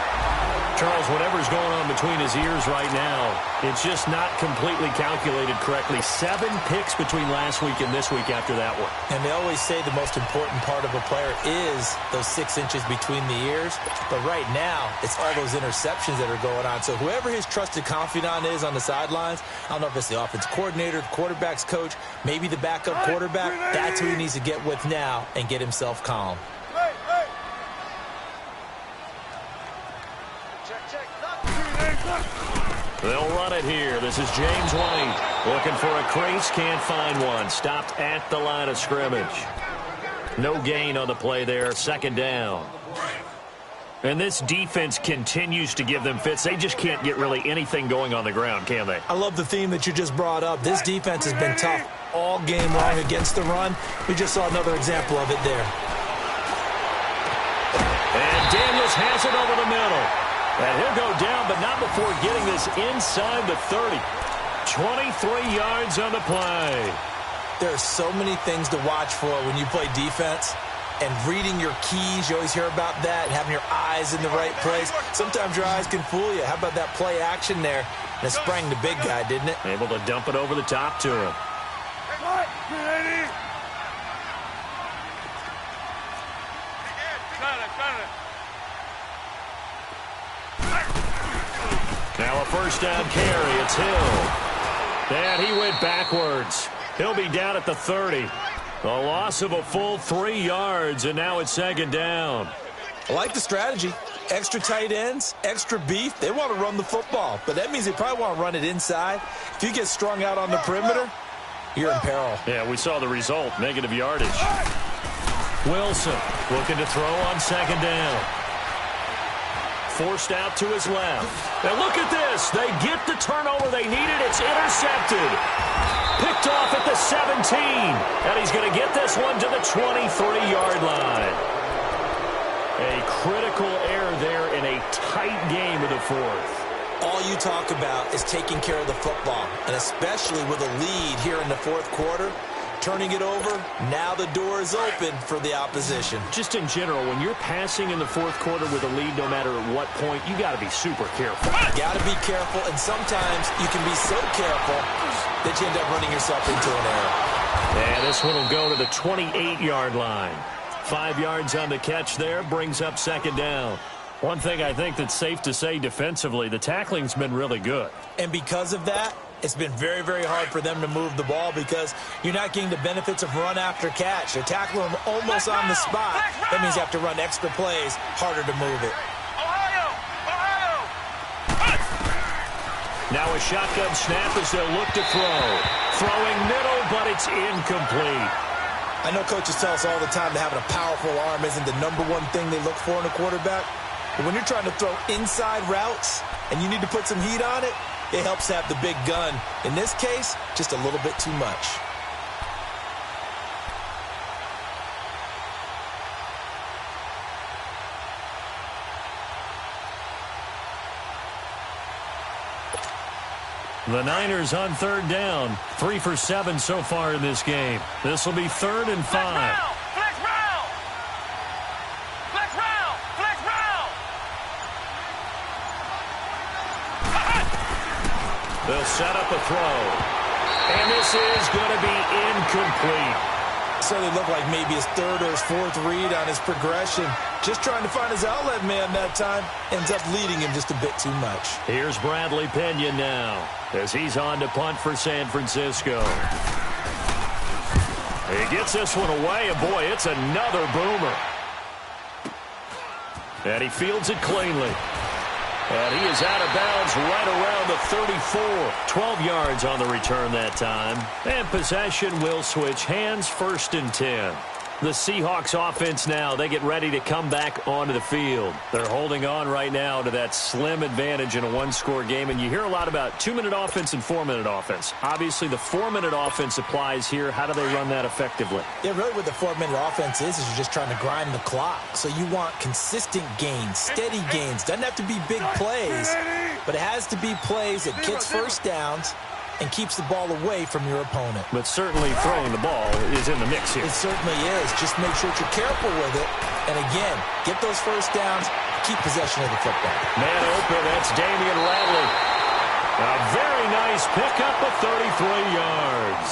Charles, whatever's going on between his ears right now, it's just not completely calculated correctly. 7 picks between last week and this week after that one. And they always say the most important part of a player is those 6 inches between the ears. But right now, it's all those interceptions that are going on. So whoever his trusted confidant is on the sidelines, I don't know if it's the offense coordinator, the quarterback's coach, maybe the backup quarterback, that's who he needs to get with now and get himself calm. They'll run it here. This is James White looking for a crease. Can't find one. Stopped at the line of scrimmage. No gain on the play there. 2nd down. And this defense continues to give them fits. They just can't get really anything going on the ground, can they? I love the theme that you just brought up. This defense has been tough all game long against the run. We just saw another example of it there. And Daniels has it over the middle. And he'll go down, but not before getting this inside the 30. 23 yards on the play. There are so many things to watch for when you play defense. And reading your keys, you always hear about that, and having your eyes in the right place. Sometimes your eyes can fool you. How about that play action there? And it sprang the big guy, didn't it? Able to dump it over the top to him. Now a first down carry. It's Hill. And he went backwards. He'll be down at the 30. A loss of a full 3 yards, and now it's second down. I like the strategy. Extra tight ends, extra beef. They want to run the football, but that means they probably want to run it inside. If you get strung out on the perimeter, you're in peril. Yeah, we saw the result, negative yardage. Wilson looking to throw on second down. Forced out to his left. And look at this. They get the turnover they needed. It's intercepted. Picked off at the 17. And he's going to get this one to the 23-yard line. A critical error there in a tight game of the fourth. All you talk about is taking care of the football, and especially with a lead here in the fourth quarter. Turning it over, now the door is open for the opposition. Just in general, when you're passing in the fourth quarter with a lead, no matter at what point, you got to be super careful. Got to be careful, and sometimes you can be so careful that you end up running yourself into an error. And this one will go to the 28-yard line. 5 yards on the catch there, brings up second down. One thing I think that's safe to say defensively, the tackling's been really good. And because of that, it's been very, very hard for them to move the ball because you're not getting the benefits of run after catch. They're tackling them almost on the spot. That means you have to run extra plays, harder to move it. Now a shotgun snap as they'll look to throw. Throwing middle, but it's incomplete. I know coaches tell us all the time that having a powerful arm isn't the number one thing they look for in a quarterback. But when you're trying to throw inside routes and you need to put some heat on it, it helps to have the big gun. In this case, just a little bit too much. The Niners on third down. 3 for 7 so far in this game. This will be 3rd and 5. They'll set up a throw. And this is going to be incomplete. Certainly looked like maybe his third or his fourth read on his progression. Just trying to find his outlet man that time. Ends up leading him just a bit too much. Here's Bradley Pena now as he's on to punt for San Francisco. He gets this one away, and boy, it's another boomer. And he fields it cleanly. And he is out of bounds right around the 34. 12 yards on the return that time. And possession will switch hands, 1st and 10. The Seahawks offense now, they get ready to come back onto the field. They're holding on right now to that slim advantage in a one-score game. And you hear a lot about 2-minute offense and 4-minute offense. Obviously, the 4-minute offense applies here. How do they run that effectively? Yeah, really what the 4-minute offense is you're just trying to grind the clock. So you want consistent gains, steady gains. Doesn't have to be big plays, but it has to be plays that gets first downs and keeps the ball away from your opponent. But certainly throwing the ball is in the mix here. It certainly is. Just make sure that you're careful with it. And again, get those first downs, keep possession of the football. Man open, that's Damian Radley. A very nice pickup of 33 yards.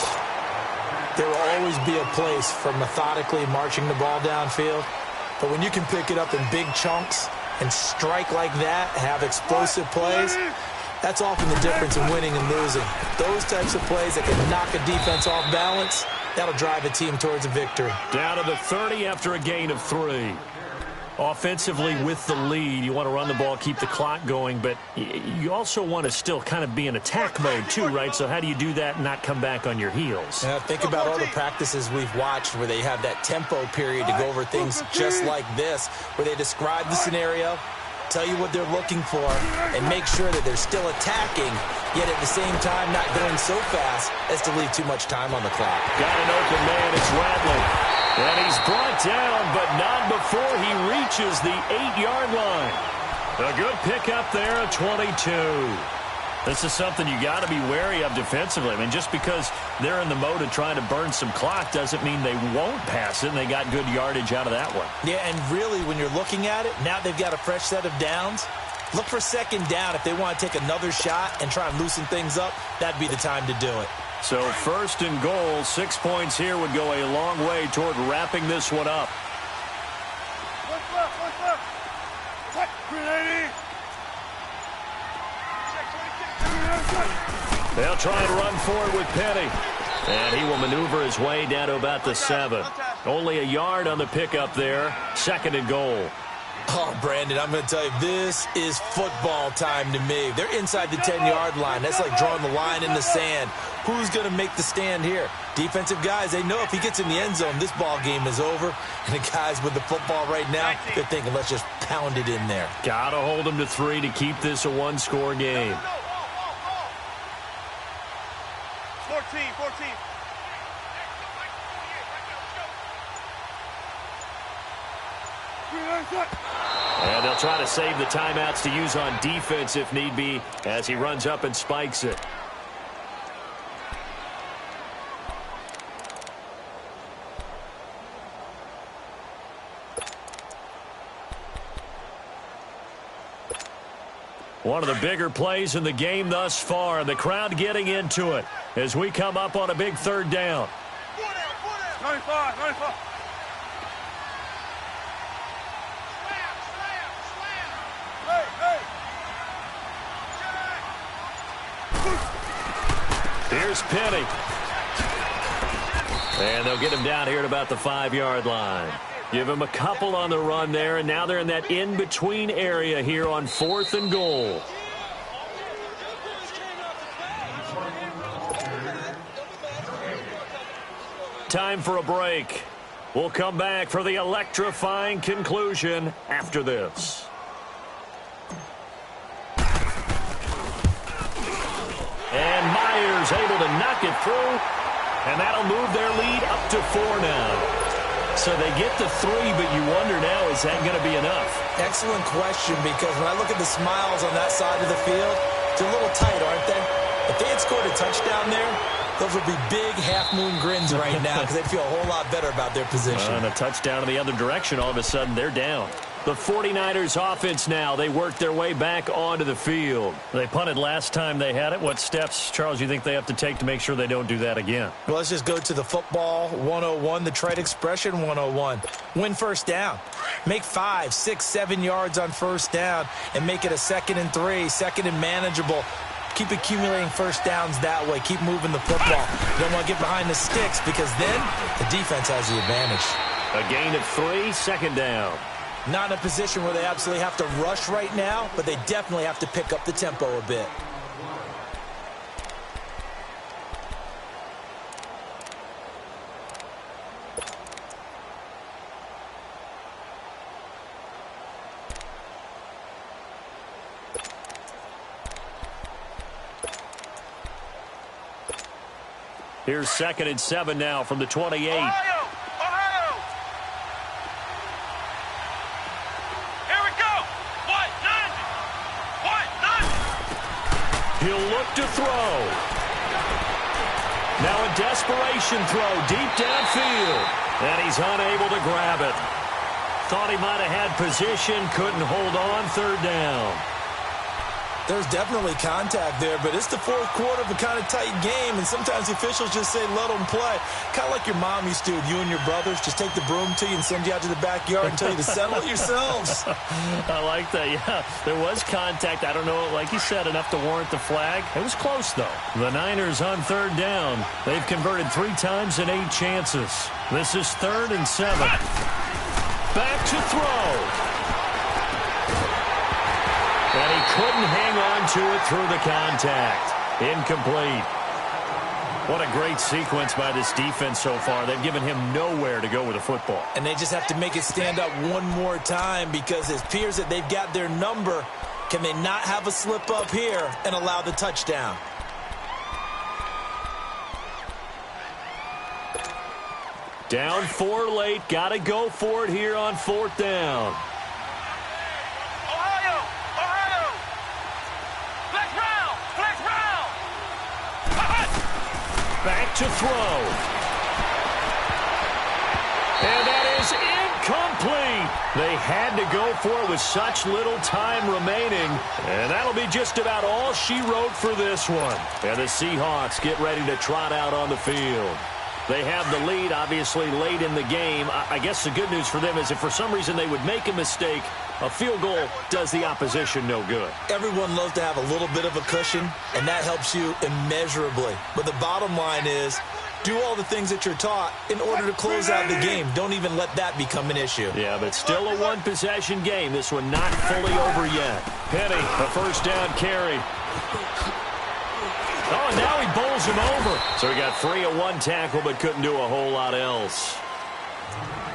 There will always be a place for methodically marching the ball downfield. But when you can pick it up in big chunks and strike like that, have explosive plays, that's often the difference in winning and losing. Those types of plays that can knock a defense off balance, that'll drive a team towards a victory. Down to the 30 after a gain of 3. Offensively with the lead, you want to run the ball, keep the clock going, but you also want to still kind of be in attack mode too, right? So how do you do that and not come back on your heels? Yeah, think about all the practices we've watched where they have that tempo period to go over things just like this, where they describe the scenario, tell you what they're looking for, and make sure that they're still attacking, yet at the same time not going so fast as to leave too much time on the clock. Got an open man, it's Radley. And he's brought down, but not before he reaches the 8-yard line. A good pickup there at 22. This is something you got to be wary of defensively. I mean, just because they're in the mode of trying to burn some clock doesn't mean they won't pass it, and they got good yardage out of that one. Yeah, and really, when you're looking at it, now they've got a fresh set of downs. Look for second down if they want to take another shot and try and loosen things up. That'd be the time to do it. So first and goal, 6 points here would go a long way toward wrapping this one up. They'll try and run forward with Penny. And he will maneuver his way down to about the 7. Only a yard on the pickup there. Second and goal. Oh, Brandon, I'm going to tell you, this is football time to me. They're inside the 10-yard line. That's like drawing the line in the sand. Who's going to make the stand here? Defensive guys, they know if he gets in the end zone, this ball game is over. And the guys with the football right now, they're thinking, let's just pound it in there. Got to hold him to 3 to keep this a one-score game. 14. And they'll try to save the timeouts to use on defense if need be as he runs up and spikes it. One of the bigger plays in the game thus far, and the crowd getting into it as we come up on a big third down. 95. Here's Penny. And they'll get him down here at about the 5-yard line. Give him a couple on the run there, and now they're in that in-between area here on 4th and goal. Time for a break. We'll come back for the electrifying conclusion after this. And Myers able to knock it through, and that'll move their lead up to 4 now. So they get to 3, but you wonder now, is that going to be enough? Excellent question, because when I look at the smiles on that side of the field, they're a little tight, aren't they? If they had scored a touchdown there, those would be big half-moon grins right now because they'd feel a whole lot better about their position. And a touchdown in the other direction, all of a sudden they're down. The 49ers offense now, they worked their way back onto the field. They punted last time they had it. What steps, Charles, you think they have to take to make sure they don't do that again? Well, let's just go to the football 101, the trade expression 101. Win first down. Make 5, 6, 7 yards on first down and make it a 2nd and 3, 2nd and manageable. Keep accumulating first downs that way. Keep moving the football. You don't want to get behind the sticks because then the defense has the advantage. A gain of 3, 2nd down. Not in a position where they absolutely have to rush right now, but they definitely have to pick up the tempo a bit. Here's 2nd and 7 now from the 28. Ohio! Here we go! What? None! He'll look to throw. Now a desperation throw deep downfield. And he's unable to grab it. Thought he might have had position, couldn't hold on, 3rd down. There's definitely contact there, but it's the 4th quarter of a kind of tight game, and sometimes the officials just say, let them play. Kind of like your mom used to with you and your brothers. Just take the broom to you and send you out to the backyard and tell you to settle it yourselves. I like that, yeah. There was contact. I don't know, like you said, enough to warrant the flag. It was close, though. The Niners on 3rd down. They've converted 3 times in 8 chances. This is 3rd and 7. back to throw. And he couldn't hang on to it through the contact. Incomplete. What a great sequence by this defense so far. They've given him nowhere to go with the football. And they just have to make it stand up one more time because it appears that they've got their number. Can they not have a slip up here and allow the touchdown? Down 4 late. Got to go for it here on 4th down. Ohio! Ohio! Flex round! Flex round! Back to throw. And that is incomplete. They had to go for it with such little time remaining. And that'll be just about all she wrote for this one. And the Seahawks get ready to trot out on the field. They have the lead, obviously, late in the game. I guess the good news for them is if for some reason they would make a mistake, a field goal does the opposition no good. Everyone loves to have a little bit of a cushion, and that helps you immeasurably. But the bottom line is, do all the things that you're taught in order to close out the game. Don't even let that become an issue. Yeah, but still a one-possession game. This one not fully over yet. Penny, a first down carry. Oh, and now he bowls him over. So he got free of one tackle but couldn't do a whole lot else.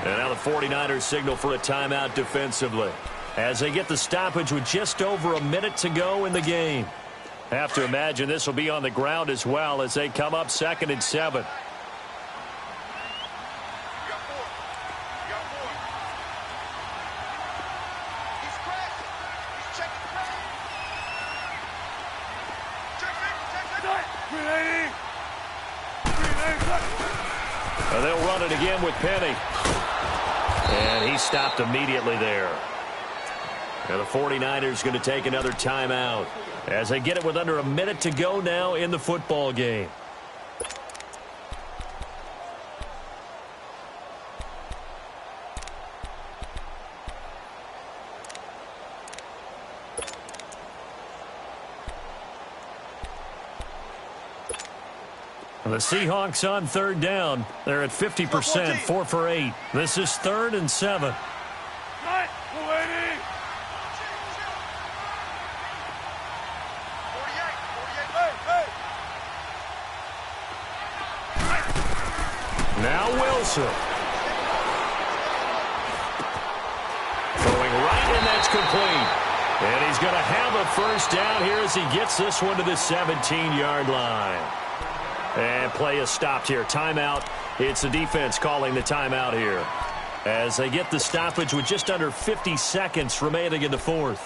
And now the 49ers signal for a timeout defensively as they get the stoppage with just over a minute to go in the game. Have to imagine this will be on the ground as well as they come up 2nd and 7. And they'll run it again with Penny. And he stopped immediately there. And the 49ers going to take another timeout as they get it with under a minute to go now in the football game. The Seahawks on 3rd down. They're at 50%, 4 for 8. This is 3rd and 7. Now Wilson. Throwing right, and that's complete. And he's going to have a first down here as he gets this one to the 17-yard line. And play is stopped here. Timeout. It's the defense calling the timeout here as they get the stoppage with just under 50 seconds remaining in the 4th.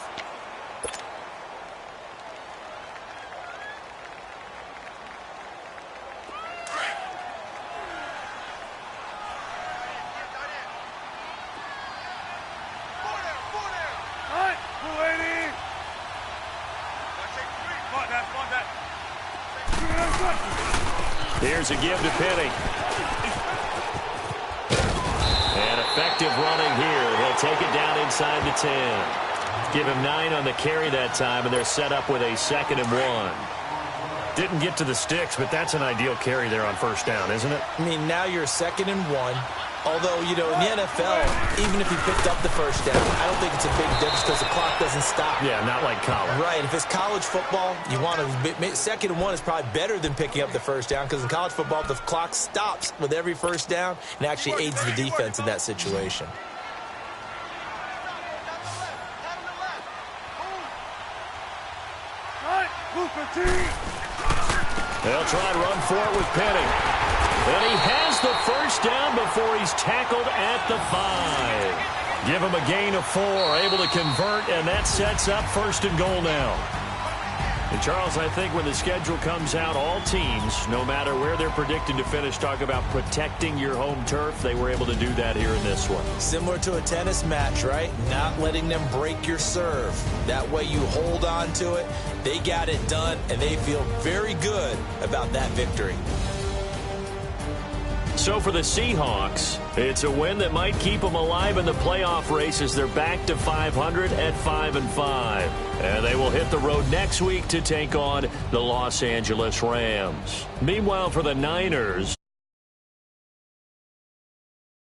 Here's a give to Penny. And effective running here. He'll take it down inside the 10. Give him 9 on the carry that time, and they're set up with a 2nd and 1. Didn't get to the sticks, but that's an ideal carry there on first down, isn't it? I mean, now you're 2nd and 1. Although, you know, in the NFL, even if he picked up the first down, I don't think it's a big difference because the clock doesn't stop. Yeah, not like college. Right. If it's college football, you want to 2nd and 1 is probably better than picking up the first down because in college football, the clock stops with every first down and actually aids the defense in that situation. They'll try to run for it with Penny. And he has the first down before he's tackled at the 5. Give him a gain of 4, able to convert, and that sets up 1st and goal now. And Charles, I think when the schedule comes out, all teams, no matter where they're predicted to finish, talk about protecting your home turf. They were able to do that here in this one. Similar to a tennis match, right? Not letting them break your serve. That way you hold on to it. They got it done, and they feel very good about that victory. So for the Seahawks, it's a win that might keep them alive in the playoff race as they're back to 500 at 5-5. And they will hit the road next week to take on the Los Angeles Rams. Meanwhile, for the Niners,